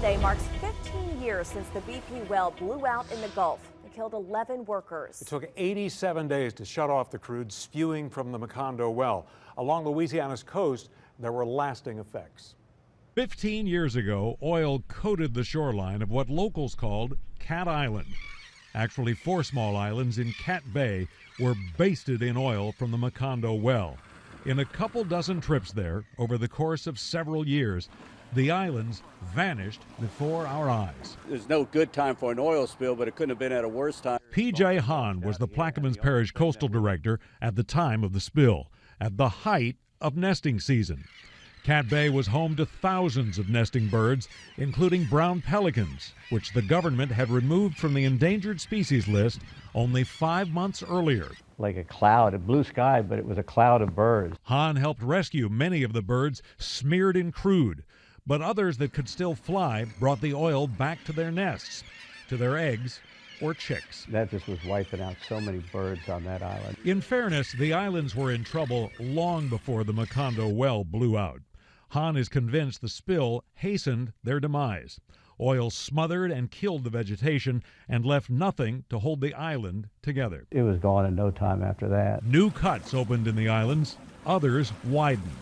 Today marks 15 years since the BP well blew out in the Gulf. It killed 11 workers. It took 87 days to shut off the crude spewing from the Macondo well. Along Louisiana's coast, there were lasting effects. 15 years ago, oil coated the shoreline of what locals called Cat Island. Actually, 4 small islands in Cat Bay were basted in oil from the Macondo well. In a couple dozen trips there, over the course of several years, the islands vanished before our eyes. There's no good time for an oil spill, but it couldn't have been at a worse time. P.J. Hahn was the Plaquemines Parish Coastal Director at the time of the spill, at the height of nesting season. Cat Bay was home to thousands of nesting birds, including brown pelicans, which the government had removed from the endangered species list only 5 months earlier. Like a cloud, a blue sky, but it was a cloud of birds. Hahn helped rescue many of the birds smeared in crude, but others that could still fly brought the oil back to their nests, to their eggs or chicks. That just was wiping out so many birds on that island. In fairness, the islands were in trouble long before the Macondo well blew out. Hahn is convinced the spill hastened their demise. Oil smothered and killed the vegetation and left nothing to hold the island together. It was gone in no time after that. New cuts opened in the islands, others widened.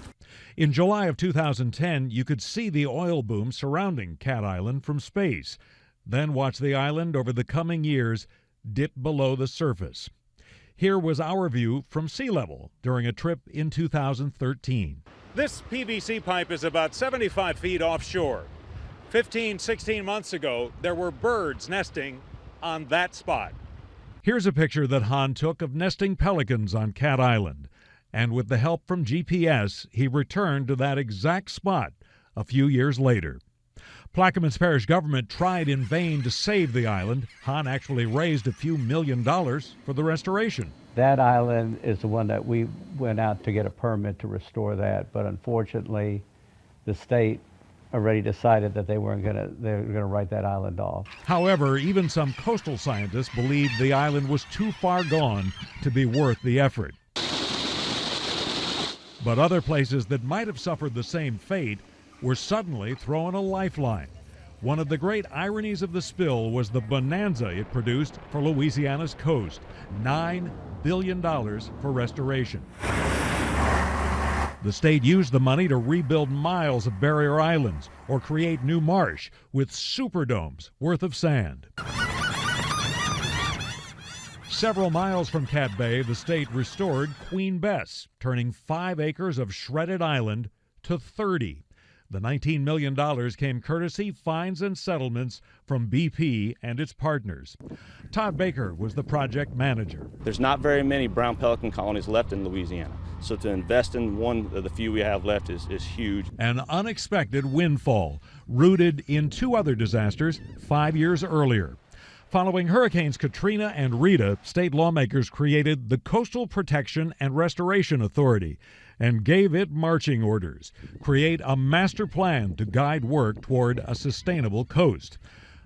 In July of 2010, you could see the oil boom surrounding Cat Island from space, then watch the island over the coming years dip below the surface. Here was our view from sea level during a trip in 2013. This PVC pipe is about 75 feet offshore. 16 months ago, there were birds nesting on that spot. Here's a picture that Hahn took of nesting pelicans on Cat Island. And with the help from GPS, he returned to that exact spot a few years later. Plaquemines Parish government tried in vain to save the island. Hahn actually raised a few $1 million for the restoration. That island is the one that we went out to get a permit to restore that, but unfortunately, the state already decided that they were going to write that island off. However, even some coastal scientists believed the island was too far gone to be worth the effort. But other places that might have suffered the same fate were suddenly thrown a lifeline. One of the great ironies of the spill was the bonanza it produced for Louisiana's coast, $9 billion for restoration. The state used the money to rebuild miles of barrier islands or create new marsh with superdomes worth of sand. Several miles from Cat Bay, the state restored Queen Bess, turning 5 acres of shredded island to 30. The $19 million came courtesy fines and settlements from BP and its partners. Todd Baker was the project manager. There's not very many brown pelican colonies left in Louisiana, so to invest in one of the few we have left is huge. An unexpected windfall, rooted in 2 other disasters 5 years earlier. Following Hurricanes Katrina and Rita, state lawmakers created the Coastal Protection and Restoration Authority and gave it marching orders: create a master plan to guide work toward a sustainable coast.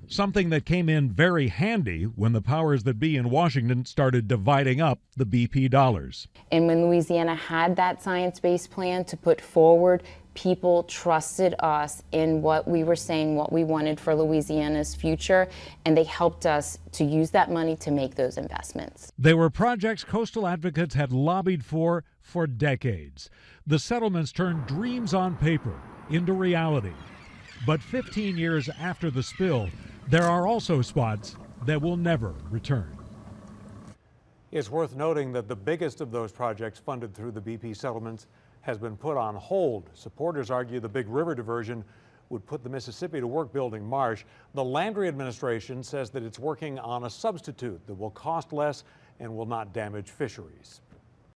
Something that came in very handy when the powers that be in Washington started dividing up the BP dollars. And when Louisiana had that science-based plan to put forward, people trusted us in what we were saying, what we wanted for Louisiana's future, and they helped us to use that money to make those investments. They were projects coastal advocates had lobbied for decades. The settlements turned dreams on paper into reality. But 15 years after the spill, there are also spots that will never return. It's worth noting that the biggest of those projects funded through the BP settlements has been put on hold. Supporters argue the Big River diversion would put the Mississippi to work building marsh. The Landry administration says that it's working on a substitute that will cost less and will not damage fisheries.